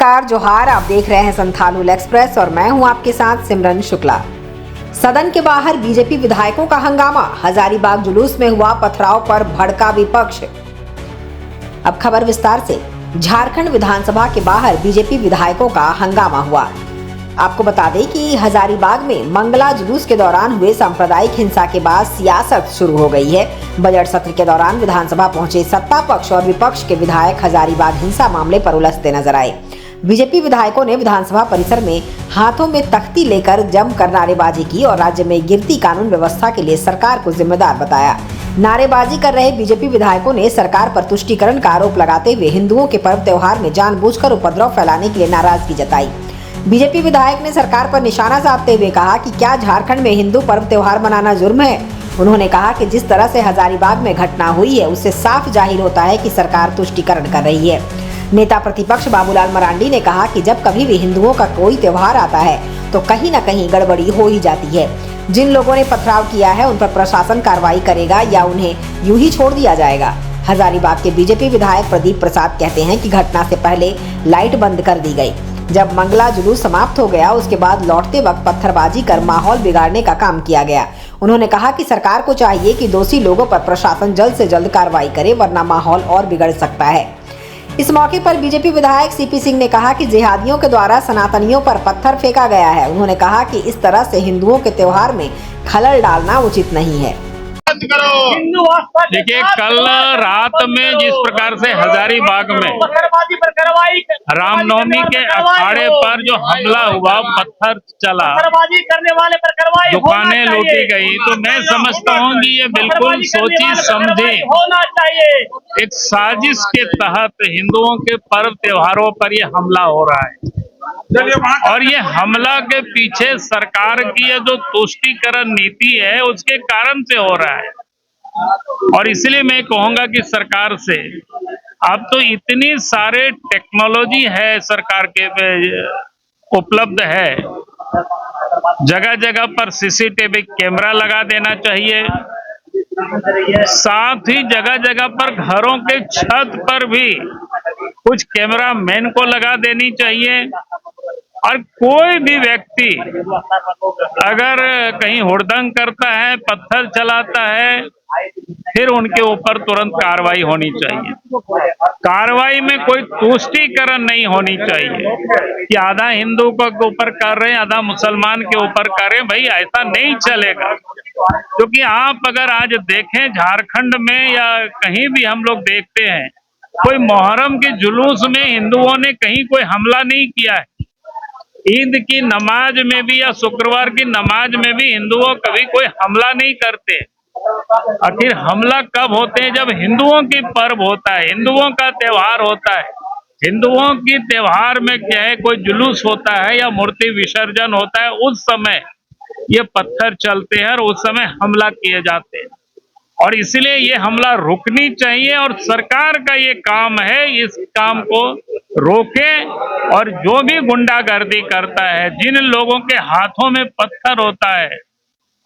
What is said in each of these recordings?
नमस्कार जोहार। आप देख रहे हैं संथालुल एक्सप्रेस और मैं हूं आपके साथ सिमरन शुक्ला। सदन के बाहर बीजेपी विधायकों का हंगामा, हजारीबाग जुलूस में हुआ पथराव पर भड़का विपक्ष। अब खबर विस्तार से। झारखंड विधानसभा के बाहर बीजेपी विधायकों का हंगामा हुआ। आपको बता दें कि हजारीबाग में मंगला जुलूस के दौरान हुए सांप्रदायिक हिंसा के बाद सियासत शुरू हो गई है। बजट सत्र के दौरान विधानसभा पहुंचे सत्ता पक्ष और विपक्ष के विधायक हजारीबाग हिंसा मामले पर उलझते नजर आए। बीजेपी विधायकों ने विधानसभा परिसर में हाथों में तख्ती लेकर जमकर नारेबाजी की और राज्य में गिरती कानून व्यवस्था के लिए सरकार को जिम्मेदार बताया। नारेबाजी कर रहे बीजेपी विधायकों ने सरकार पर तुष्टीकरण का आरोप लगाते हुए हिंदुओं के पर्व त्योहार में जानबूझकर उपद्रव फैलाने के लिए नाराजगी जताई। बीजेपी विधायक ने सरकार पर निशाना साधते हुए कहा कि क्या झारखंड में हिंदू पर्व त्योहार मनाना जुर्म है। उन्होंने कहा कि जिस तरह से हजारीबाग में घटना हुई है उससे साफ जाहिर होता है कि सरकार तुष्टीकरण कर रही है। नेता प्रतिपक्ष बाबूलाल मरांडी ने कहा कि जब कभी भी हिंदुओं का कोई त्योहार आता है तो कहीं न कहीं गड़बड़ी हो ही जाती है। जिन लोगों ने पथराव किया है उन पर प्रशासन कार्रवाई करेगा या उन्हें यूं ही छोड़ दिया जाएगा। हजारीबाग के बीजेपी विधायक प्रदीप प्रसाद कहते हैं कि घटना से पहले लाइट बंद कर दी गई। जब मंगला जुलूस समाप्त हो गया उसके बाद लौटते वक्त पत्थरबाजी कर माहौल बिगाड़ने का काम किया गया। उन्होंने कहा कि सरकार को चाहिए कि दोषी लोगों पर प्रशासन जल्द से जल्द कार्रवाई करे, वरना माहौल और बिगड़ सकता है। इस मौके पर बीजेपी विधायक सीपी सिंह ने कहा कि जिहादियों के द्वारा सनातनियों पर पत्थर फेंका गया है। उन्होंने कहा कि इस तरह से हिंदुओं के त्योहार में खलल डालना उचित नहीं है। देखिए, कल रात में जिस प्रकार से हजारीबाग में रामनवमी के अखाड़े पर जो हमला हुआ, पत्थर चला, दुकानें लूटी गई, तो मैं समझता हूँ कि ये बिल्कुल सोची समझी एक साजिश के तहत हिंदुओं के पर्व त्योहारों पर ये हमला हो रहा है। और ये हमला के पीछे सरकार की ये जो तुष्टीकरण नीति है उसके कारण से हो रहा है। और इसलिए मैं कहूंगा कि सरकार से अब तो इतनी सारे टेक्नोलॉजी है सरकार के उपलब्ध है, जगह जगह पर सीसीटीवी कैमरा लगा देना चाहिए। साथ ही जगह जगह पर घरों के छत पर भी कुछ कैमरा मैन को लगा देनी चाहिए। और कोई भी व्यक्ति अगर कहीं हुड़दंग करता है, पत्थर चलाता है, फिर उनके ऊपर तुरंत कार्रवाई होनी चाहिए। कार्रवाई में कोई तुष्टीकरण नहीं होनी चाहिए कि आधा हिंदू के ऊपर कर रहे हैं, आधा मुसलमान के ऊपर कर रहे हैं। भाई, ऐसा नहीं चलेगा। क्योंकि आप अगर आज देखें झारखंड में या कहीं भी हम लोग देखते हैं, कोई मुहर्रम के जुलूस में हिंदुओं ने कहीं कोई हमला नहीं किया है। ईद की नमाज में भी या शुक्रवार की नमाज में भी हिंदुओं कभी कोई हमला नहीं करते। आखिर हमला कब होते हैं? जब हिंदुओं की पर्व होता है, हिंदुओं का त्योहार होता है। हिंदुओं की त्योहार में क्या है, कोई जुलूस होता है या मूर्ति विसर्जन होता है, उस समय ये पत्थर चलते हैं और उस समय हमला किए जाते हैं। और इसलिए ये हमला रुकनी चाहिए और सरकार का ये काम है इस काम को रोके। और जो भी गुंडागर्दी करता है, जिन लोगों के हाथों में पत्थर होता है,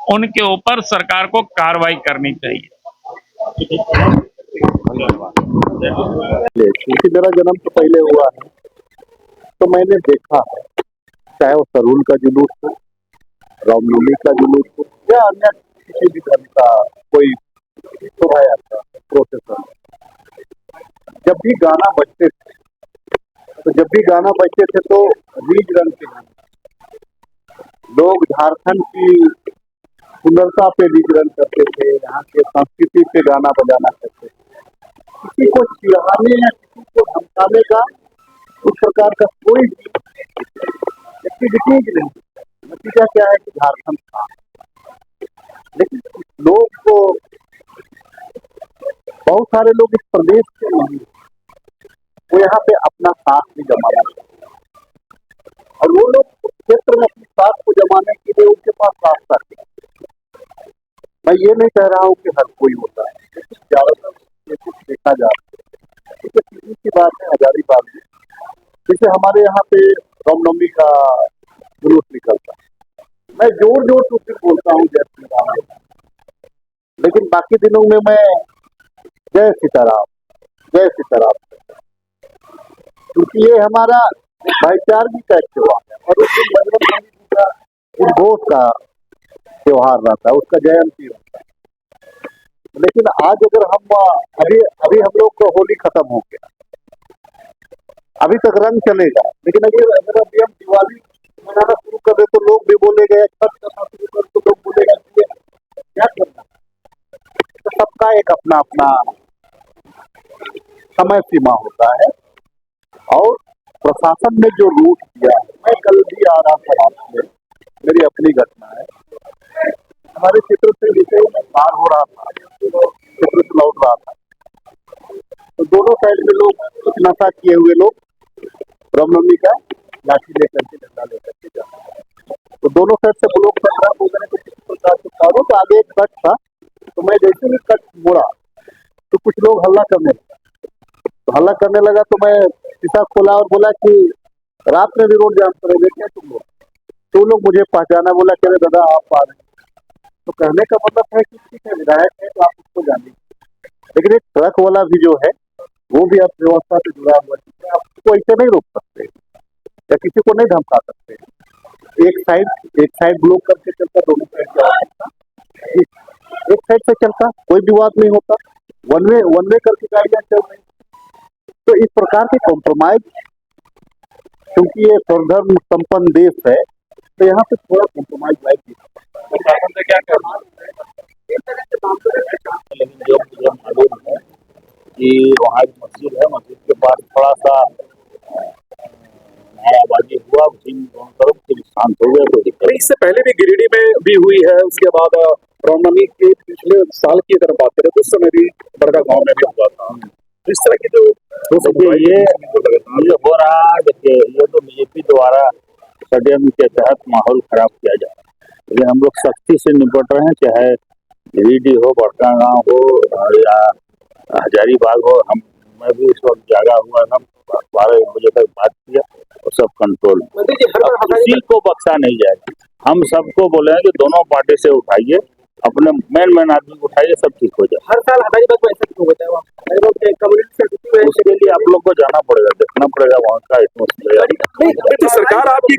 उनके ऊपर सरकार को कार्रवाई करनी चाहिए। क्योंकि मेरा जन्म तो पहले हुआ है, तो मैंने देखा है, चाहे वो सरूल का जुलूस हो, रामनवमी का जुलूस हो या अन्य किसी भी धर्म का कोई शोभाया था प्रोसेसन, जब भी गाना बजते थे तो रीझ रंग के लोग झारखंड की सुंदरता पे रीझ रंग करते थे, यहाँ के संस्कृति पे गाना बजाना करते थे। किसी को चिढ़ाने या किसी को धमकाने का उस प्रकार का कोई एक्टिविटीज नहीं। नतीजा क्या है कि झारखंड था, लेकिन लोग को बहुत सारे लोग इस प्रदेश के नहीं, वो यहाँ पे अपना साथ भी जमाना और वो लोग उस क्षेत्र में अपने साथ को जमाने के लिए उनके पास रास्ता है। मैं ये नहीं कह रहा हूँ कि हर कोई होता है, लेकिन ज्यादातर देखा जा रहा है। सीधी सी बात है, हजारीबाग में जैसे हमारे यहाँ पे रामनवमी का जुलूस निकलता है, मैं जोर जोर से फिर बोलता हूँ जय श्री राम, लेकिन बाकी दिनों में मैं जय सीताराम, क्योंकि ये हमारा भाईचारगी का एक त्योहार है। और उस दिन बजरंग बली जी का उद्घोष का त्योहार रहता है, उसका जयंती होता है। लेकिन आज अगर हम अभी हम लोग को होली खत्म हो गया, अभी तक रंग चलेगा, लेकिन अगर अभी हम दिवाली मनाना शुरू कर दे तो लोग भी बोलेंगे, छठ करना शुरू कर तो लोग बोलेगा कि क्या करना। तो सबका एक अपना अपना समय सीमा होता है। और प्रशासन ने जो रूट दिया है, मैं कल भी आ रहा था रात में, मेरी अपनी घटना है, हमारे क्षेत्र से विषय में पार हो रहा था, क्षेत्र से लौट रहा था, तो दोनों साइड में लोग कुछ नशा किए हुए लोग रामनवमी का लाठी लेकर के, डंडा लेकर के जा रहे हैं। तो दोनों साइड से ब्लॉक कर रहा है, तो किसी प्रकार से कारो तो आगे एक कट था, तो मैं जैसे ही कट मोड़ा तो कुछ लोग हल्ला करने लगा। तो हल्ला करने लगा तो मैं शीशा खोला और बोला कि रात में भी रोड जाम करोगे क्या तुम लोग? तो लोग मुझे पहचाना, बोला कह रहे दादा आप आ रहे हैं। तो कहने का मतलब है कि ठीक है, विधायक है तो आप उसको जानिए, लेकिन एक ट्रक वाला भी जो है वो भी अर्थव्यवस्था से जुड़ा हुआ है, आप उसको ऐसे नहीं रोक सकते या किसी को नहीं धमका सकते। एक साइड ब्लॉक करके चलता, दोनों साइड का एक साइड से चलता, कोई विवाद नहीं होता, वन वे करके गाड़ियां चल रही। तो इस प्रकार के कॉम्प्रोमाइज, क्योंकि ये सर्वधर्म संपन्न देश है, तो यहाँ पे थोड़ा कॉम्प्रोमाइज लाइक प्रशासन से क्या करना। लेकिन जो मुझे मालूम है कि वहाँ एक मस्जिद है, मस्जिद के पास थोड़ा सा नाराबाजी हुआ, दोनों तरफ फिर शांत हो गया। तो इससे पहले भी गिरिडीह में भी हुई है, उसके बाद रामनवमी के पिछले साल की अगर बात करें तो उस समय भी बड़का गांव में भी हुआ था। इस तरह की जो ये हो रहा है, देखिए ये तो बीजेपी द्वारा षड्यंत्र के तहत माहौल खराब किया जा रहा है, लेकिन हम लोग सख्ती से निपट रहे हैं, चाहे गिरिडीह हो, बड़का गाँव हो या हजारीबाग हो। मैं भी इस वक्त जागा हुआ था, 12 बजे तक बात किया और सब कंट्रोल। किसी को बख्शा नहीं जाएगा। हम सबको बोले हैं कि दोनों पार्टी से उठाइए, अपने मेन आदमी को उठाइए, सब ठीक हो जाए। हर साल हजारीबाग में ऐसा क्यों होता है? उसके लिए आप लोग को जाना पड़ेगा, देखना पड़ेगा वहाँ का एटमॉस्फेयर। सरकार आपकी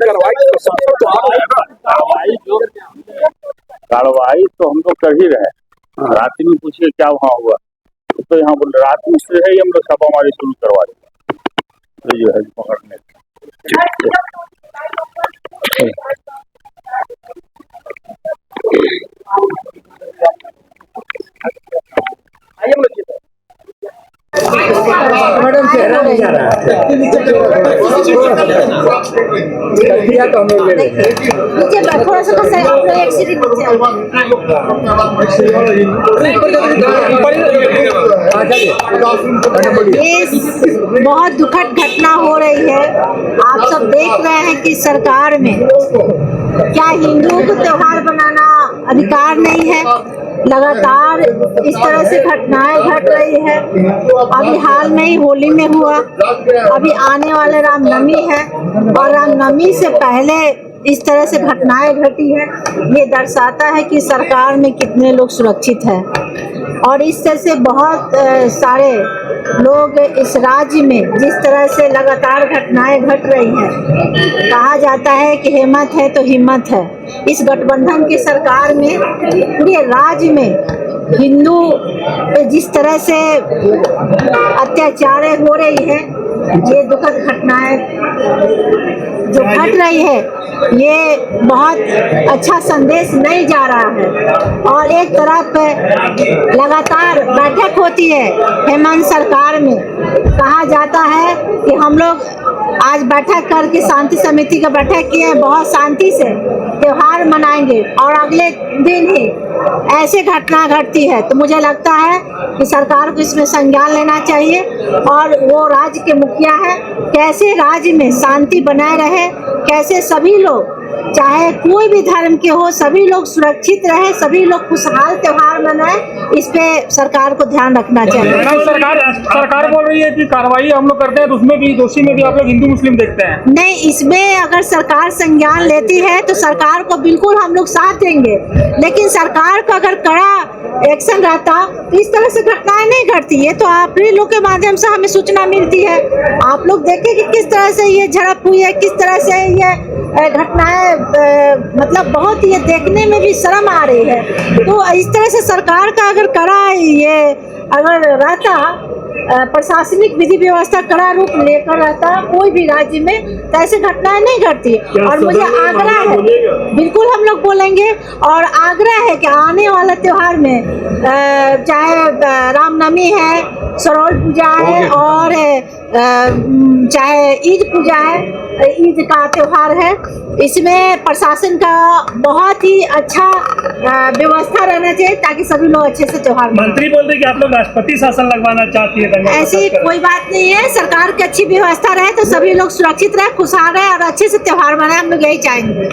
कार्रवाई तो हम लोग कर ही रहे। रात में पूछिए क्या वहाँ हुआ, तो यहाँ बोल रात में से है हम लोग छापामारी शुरू करवा दें, तो जो है पकड़ने। मैडम चेहरा नहीं आ रहा है, थोड़ा सा एक्सीडेंट बहुत दुखद घटना हो रही है। आप सब देख रहे हैं कि सरकार में क्या हिंदुओं को त्योहार बनाना अधिकार नहीं है। लगातार इस तरह से घटनाएं घट रही है। अभी हाल में ही होली में हुआ, अभी आने वाले रामनवमी है और रामनवमी से पहले इस तरह से घटनाएं घटी है। ये दर्शाता है कि सरकार में कितने लोग सुरक्षित हैं और इस तरह से बहुत सारे लोग इस राज्य में जिस तरह से लगातार घटनाएं घट रही हैं। कहा जाता है कि हिम्मत है तो हिम्मत है। इस गठबंधन की सरकार में पूरे राज्य में हिंदू पे जिस तरह से अत्याचार हो रही है, ये दुखद घटनाएं जो घट रही है, ये बहुत अच्छा संदेश नहीं जा रहा है। और एक तरफ लगातार बैठक होती है हेमंत सरकार में, कहा जाता है कि हम लोग आज बैठक करके शांति समिति का बैठक किए, बहुत शांति से त्योहार मनाएंगे और अगले दिन ही ऐसे घटना घटती है। तो मुझे लगता है कि सरकार को इसमें संज्ञान लेना चाहिए और वो राज्य के मुखिया है, कैसे राज्य में शांति बनाए रहे, कैसे सभी लोग चाहे कोई भी धर्म के हो, सभी लोग सुरक्षित रहे, सभी लोग खुशहाल त्योहार मनाएं, इस पे सरकार को ध्यान रखना चाहिए। सरकार बोल रही है कि कार्रवाई हम लोग करते हैं तो उसमें भी दोषी में भी आप लोग हिंदू मुस्लिम देखते हैं। नहीं, इसमें अगर सरकार संज्ञान लेती है तो सरकार को बिल्कुल हम लोग साथ देंगे, लेकिन सरकार का अगर कड़ा एक्शन रहता तो इस तरह से घटनाएं नहीं घटती। ये तो आप ही लोग के माध्यम से हमें सूचना मिलती है, आप लोग देखें कि किस तरह से ये झड़प हुई है, किस तरह से ये घटनाएं मतलब बहुत ये देखने में भी शर्म आ रही है। तो इस तरह से सरकार का अगर कड़ा ये अगर रहता, प्रशासनिक विधि व्यवस्था कड़ा रूप लेकर रहता कोई भी राज्य में, तो ऐसी घटनाएं नहीं घटती। और मुझे आग्रह है, बिल्कुल हम लोग बोलेंगे, और आग्रह है कि आने वाला त्योहार में चाहे रामनवमी है, सरौल पूजा है, और चाहे ईद पूजा है, ईद का त्योहार है, इसमें प्रशासन का बहुत ही अच्छा व्यवस्था रहना चाहिए ताकि सभी लोग अच्छे से त्योहार मनाएं। मंत्री बोल रहे कि आप लोग राष्ट्रपति शासन लगवाना चाहती है। ऐसी कोई बात नहीं है, सरकार की अच्छी व्यवस्था रहे तो सभी लोग सुरक्षित रहे, खुशहाल रहे और अच्छे से त्योहार मनाएं, हम लोग यही चाहेंगे।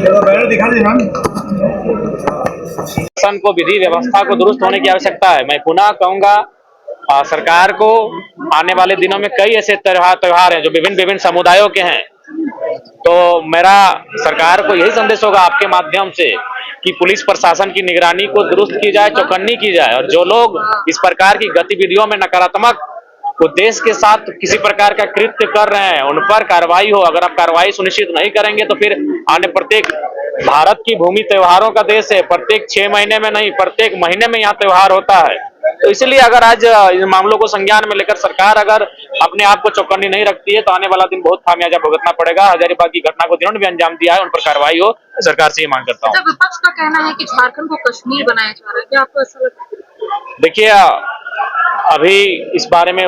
शासन को विधि व्यवस्था को दुरुस्त होने की आवश्यकता है। मैं पुनः कहूंगा सरकार को आने वाले दिनों में कई ऐसे त्योहार हैं जो विभिन्न समुदायों के हैं, तो मेरा सरकार को यही संदेश होगा आपके माध्यम से कि पुलिस प्रशासन की निगरानी को दुरुस्त की जाए, चौकन्नी की जाए, और जो लोग इस प्रकार की गतिविधियों में नकारात्मक उद्देश्य के साथ किसी प्रकार का कृत्य कर रहे हैं उन पर कार्रवाई हो। अगर आप कार्रवाई सुनिश्चित नहीं करेंगे तो फिर आने प्रत्येक भारत की भूमि त्योहारों का देश है, प्रत्येक 6 महीने में नहीं प्रत्येक महीने में यहाँ त्योहार होता है। तो इसलिए अगर आज इन मामलों को संज्ञान में लेकर सरकार अगर अपने आप को चौकन्नी नहीं रखती है तो आने वाला दिन बहुत खामियाजा भुगतना पड़ेगा। हजारीबाग की घटना को जिन्होंने भी अंजाम दिया है उन पर कार्रवाई हो, सरकार से ये मांग करता हूँ। विपक्ष का कहना है कि झारखंड को कश्मीर बनाया जा रहा है, क्या आपको ऐसा लगता है? देखिए, अभी इस बारे में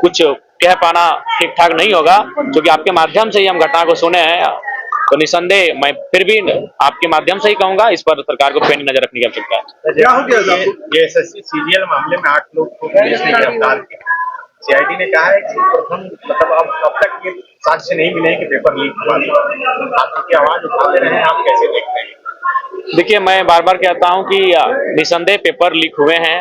कुछ कह पाना ठीक ठाक नहीं होगा, क्योंकि आपके माध्यम से ही हम घटना को सुने हैं, तो निसंदेह मैं फिर भी आपके माध्यम से ही कहूंगा इस पर सरकार को पैनी नजर रखने की आवश्यकता है। क्या हो गया? ये एसएससी सीरियल मामले में 8 लोग को पुलिस ने गिरफ्तार किया। सीआईडी ने कहा है कि प्रथम मतलब अब तक ये साक्ष्य नहीं मिले कि पेपर लीक हुआ। आप की आवाज उठाते रहे, आप कैसे देखते हैं? देखिए, मैं बार बार कहता हूं कि निसंदेह पेपर लीक हुए हैं,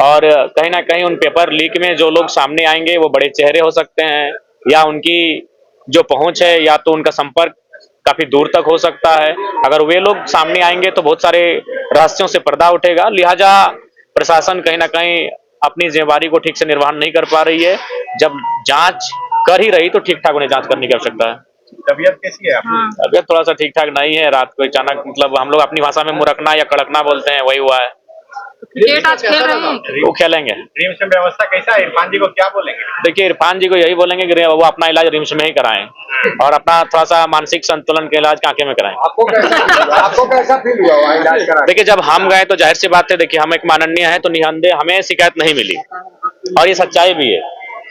और कहीं ना कहीं उन पेपर लीक में जो लोग सामने आएंगे वो बड़े चेहरे हो सकते हैं, या उनकी जो पहुंच है या तो उनका संपर्क काफी दूर तक हो सकता है। अगर वे लोग सामने आएंगे तो बहुत सारे रहस्यों से पर्दा उठेगा। लिहाजा प्रशासन कहीं ना कहीं अपनी जिम्मेदारी को ठीक से निर्वहन नहीं कर पा रही है। जब जांच कर ही रही तो ठीक ठाक उन्हें जांच करने की आवश्यकता है। तबीयत कैसी है आपकी? तबीयत थोड़ा सा ठीक ठाक नहीं है। रात को अचानक मतलब हम लोग अपनी भाषा में मुरकना या कड़कना बोलते हैं, वही हुआ है। क्रिकेट आज खेल रहे हैं, वो खेलेंगे। रिम्स में व्यवस्था कैसा है? इरफान जी को क्या बोलेंगे? देखिए, इरफान जी को यही बोलेंगे कि वो अपना इलाज रिम्स में ही कराएं और अपना थोड़ा सा मानसिक संतुलन का इलाज कांके में कराएं। आपको कैसा फील हुआ वहाँ इलाज करा? देखिए, जब हम गए तो जाहिर सी बात है, देखिए हम एक माननीय है तो निसंदेह हमें शिकायत नहीं मिली, और ये सच्चाई भी है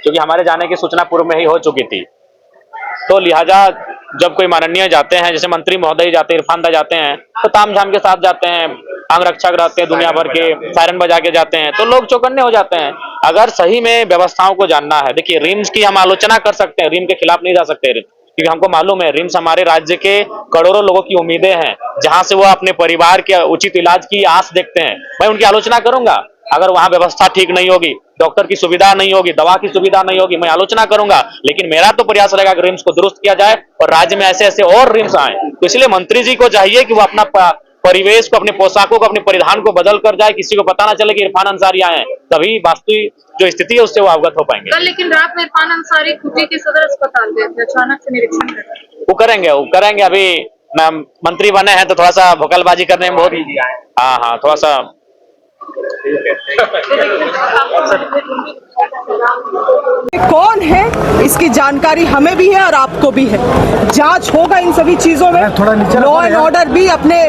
क्योंकि हमारे जाने की सूचना पूर्व में ही हो चुकी थी। तो लिहाजा जब कोई माननीय जाते हैं, जैसे मंत्री महोदय जाते हैं, इरफान दा जाते हैं, तो तामझाम के साथ जाते हैं, अंगरक्षक रहते हैं दुनिया भर के, सायरन बजा के जाते हैं, तो लोग चौकन्ने हो जाते हैं। अगर सही में व्यवस्थाओं को जानना है, देखिए रिम्स की हम आलोचना कर सकते हैं, रिम्स के खिलाफ नहीं जा सकते, क्योंकि हमको मालूम है रिम्स हमारे राज्य के करोड़ों लोगों की उम्मीदें हैं, जहां से वो अपने परिवार के उचित इलाज की आस देखते हैं। मैं उनकी आलोचना करूंगा। अगर वहां व्यवस्था ठीक नहीं होगी, डॉक्टर की सुविधा नहीं होगी, दवा की सुविधा नहीं होगी, मैं आलोचना करूंगा, लेकिन मेरा तो प्रयास रहेगा कि रिम्स को दुरुस्त किया जाए और राज्य में ऐसे ऐसे और रिम्स आए। तो इसलिए मंत्री जी को चाहिए कि वो अपना परिवेश को, अपने पोशाकों को, अपने परिधान को बदल कर जाए, किसी को पता ना चले कि इरफान अंसारी आए हैं, तभी वास्तविक जो स्थिति है उससे वो अवगत हो पाएंगे। कल लेकिन रात में इरफान अंसारी खूंटी के सदर अस्पताल गए थे, अचानक से निरीक्षण करते। वो करेंगे। अभी मंत्री बने हैं तो थोड़ा सा भोकलबाजी करने में बहुत, हाँ थोड़ा सा। कौन है इसकी जानकारी हमें भी है और आपको भी है। जांच होगा इन सभी चीजों में, लॉ एंड ऑर्डर भी अपने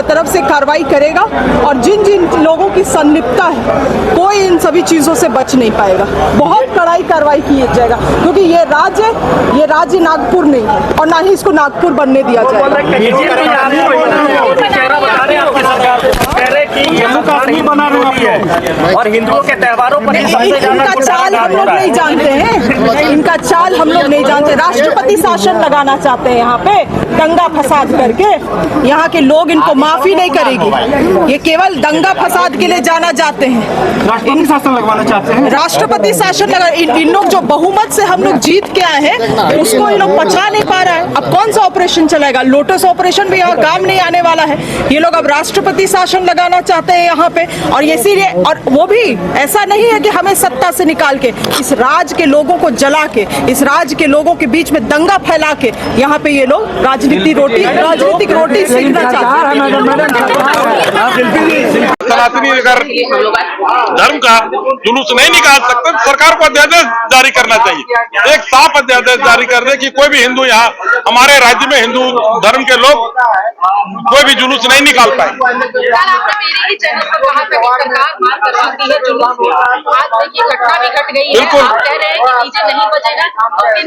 तरफ से कार्रवाई करेगा, और जिन जिन लोगों की संलिप्तता है कोई इन सभी चीजों से बच नहीं पाएगा। बहुत कड़ाई कार्रवाई की जाएगा, क्योंकि ये राज्य नागपुर नहीं है और ना ही इसको नागपुर बनने दिया जाएगा। और हिंदुओं के त्योहारों पर चाल हम लोग नहीं जानते हैं, इनका चाल हम लोग नहीं जानते। राष्ट्रपति शासन लगाना चाहते हैं यहाँ पे दंगा फसाद करके। यहाँ के लोग इनको माफी नहीं करेगी, ये केवल दंगा फसाद के लिए जाना चाहते हैं। राष्ट्रपति शासन लगवाना चाहते हैं। राष्ट्रपति शासन लगा, इन लोग जो बहुमत से हम लोग जीत के आए हैं उसको इन लोग पचा नहीं पा रहा है। अब कौन सा ऑपरेशन चलेगा? लोटस ऑपरेशन भी यहाँ काम नहीं आने वाला है। ये लोग अब राष्ट्रपति शासन लगाना चाहते हैं यहाँ पे, और इसीलिए, और वो भी ऐसा नहीं है कि हमें सत्ता से निकाल के, इस राज्य के लोगों को जला के, इस राज्य के लोगों के बीच में दंगा फैला के यहाँ पे ये लोग राजनीतिक रोटी सीखना चाहते हैं। सनातनी अगर धर्म का जुलूस नहीं निकाल सकते तो सरकार को अध्यादेश जारी करना चाहिए, एक साफ अध्यादेश जारी कर दे कि कोई भी हिंदू यहाँ हमारे राज्य में हिंदू धर्म के लोग कोई भी जुलूस नहीं निकाल पाए। बिल्कुल,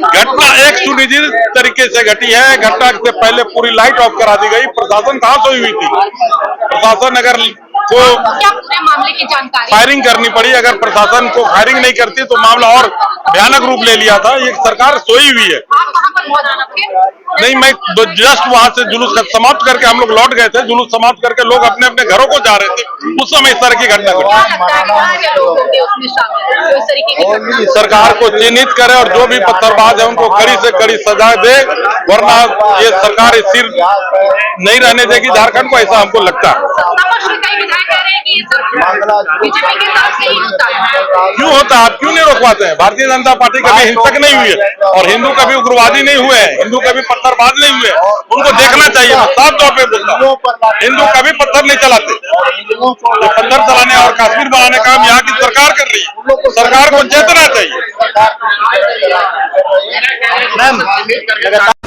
घटना एक सुनिश्चित तरीके से घटी है। घटना से पहले पूरी लाइट ऑफ करा दी गई। प्रशासन कहाँ सोई हुई थी? प्रशासन अगर को मामले की जानकारी फायरिंग करनी पड़ी, अगर प्रशासन को फायरिंग नहीं करती तो मामला और भयानक रूप ले लिया था। ये सरकार सोई हुई है। नहीं, मैं जस्ट वहां से जुलूस समाप्त करके हम लोग लौट गए थे। जुलूस समाप्त करके लोग अपने अपने घरों को जा रहे थे, उस समय इस तरह की घटना घटी। सरकार को चिन्हित करे और जो भी पत्थरबाज है उनको कड़ी से कड़ी सजा दे, वरना ये सरकार स्थिर नहीं रहने देगी झारखंड को, ऐसा हमको लगता है। क्यों होता है? आप क्यों नहीं रोक पाते हैं? भारतीय जनता पार्टी कभी हिंसक नहीं हुई है और हिंदू कभी उग्रवादी नहीं हुए हैं, हिंदू कभी पत्थरबाज नहीं हुए। उनको देखना चाहिए। मैं साफ तौर पे बोलता हूँ, हिंदू कभी पत्थर नहीं चलाते। ये पत्थर चलाने और कश्मीर बनाने का काम यहाँ की सरकार कर रही है। सरकार को चेतना चाहिए।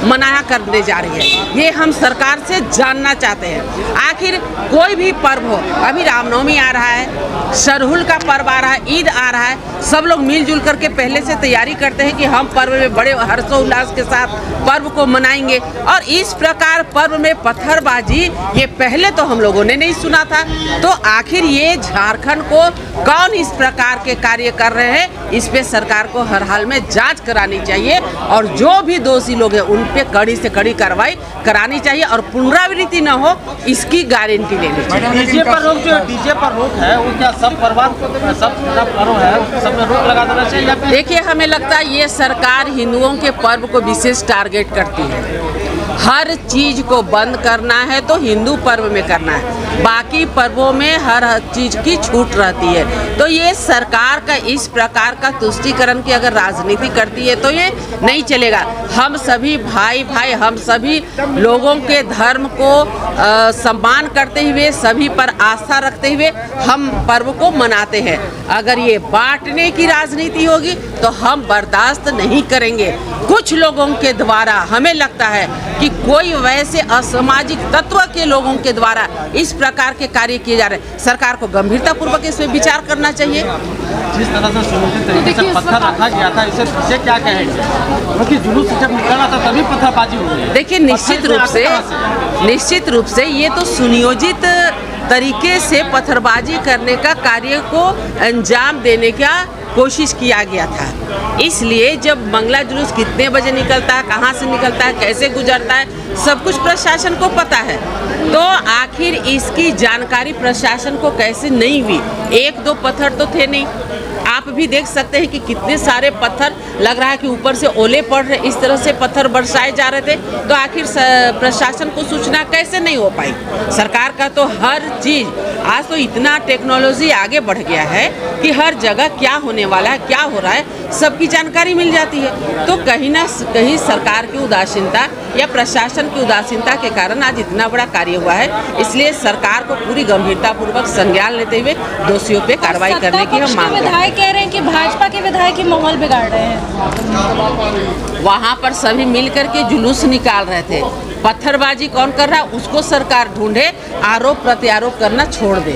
मनाया करने जा रही है, ये हम सरकार से जानना चाहते हैं। आखिर कोई भी पर्व हो, अभी रामनवमी आ रहा है, सरहुल का पर्व आ रहा है, ईद आ रहा है, सब लोग मिलजुल करके पहले से तैयारी करते हैं कि हम पर्व में बड़े हर्षोल्लास के साथ पर्व को मनाएंगे। और इस प्रकार पर्व में पत्थरबाजी ये पहले तो हम लोगों ने नहीं सुना था। तो आखिर ये झारखंड को कौन इस प्रकार के कार्य कर रहे हैं, इस पे सरकार को हर हाल में जांच करानी चाहिए और जो भी दोषी लोग हैं उन पे कड़ी से कड़ी कार्रवाई करानी चाहिए और पुनरावृत्ति न हो, इसकी गारंटी लेनी चाहिए। डीजे पर रोक है, वो क्या सब पर्व है, सब में रोक लगा देना चाहिए? देखिए, हमें लगता है ये सरकार हिंदुओं के पर्व को विशेष टारगेट करती है। हर चीज को बंद करना है तो हिंदू पर्व में करना है, बाकी पर्वों में हर चीज की छूट रहती है। तो ये सरकार का इस प्रकार का तुष्टीकरण की अगर राजनीति करती है तो ये नहीं चलेगा। हम सभी भाई हम सभी लोगों के धर्म को सम्मान करते हुए, सभी पर आस्था रखते हुए हम पर्व को मनाते हैं। अगर ये बांटने की राजनीति होगी तो हम बर्दाश्त नहीं करेंगे। कुछ लोगों के द्वारा हमें लगता है कि कोई वैसे असामाजिक तत्व के लोगों के द्वारा इस प्रकार के कार्य किए जा रहे हैं। सरकार को गंभीरता पूर्वक इसमें विचार करना चाहिए। जिस तरह से सुनिश्चित तरीके से पत्थर रखा गया था, इसे क्या कहेंगे? क्योंकि जुलूस जब निकलना था तभी पत्थरबाजी हो गई। देखिए, निश्चित रूप से ये तो सुनियोजित तरीके से पत्थरबाजी करने का कार्य को अंजाम देने का कोशिश किया गया था। इसलिए जब मंगला जुलूस कितने बजे निकलता है, कहाँ से निकलता है, कैसे गुजरता है, सब कुछ प्रशासन को पता है। तो आखिर इसकी जानकारी प्रशासन को कैसे नहीं हुई? एक दो पत्थर तो थे नहीं, आप भी देख सकते हैं कि कितने सारे पत्थर लग रहा है कि ऊपर से ओले पड़ रहे, इस तरह से पत्थर बरसाए जा रहे थे। तो आखिर प्रशासन को सूचना कैसे नहीं हो पाई? सरकार का तो हर चीज, आज तो इतना टेक्नोलॉजी आगे बढ़ गया है कि हर जगह क्या होने वाला है, क्या हो रहा है, सबकी जानकारी मिल जाती है। तो कहीं ना कहीं सरकार की उदासीनता या प्रशासन की उदासीनता के कारण आज इतना बड़ा कार्य हुआ है। इसलिए सरकार को पूरी गंभीरता पूर्वक संज्ञान लेते हुए दोषियों पे कार्रवाई करने की हम मांग करते हैं। कह रहे हैं कि भाजपा के विधायक ही माहौल बिगाड़ रहे हैं। वहाँ पर सभी मिल करके जुलूस निकाल रहे थे। पत्थरबाजी कौन कर रहा है उसको सरकार ढूंढे, आरोप प्रत्यारोप करना छोड़ दे।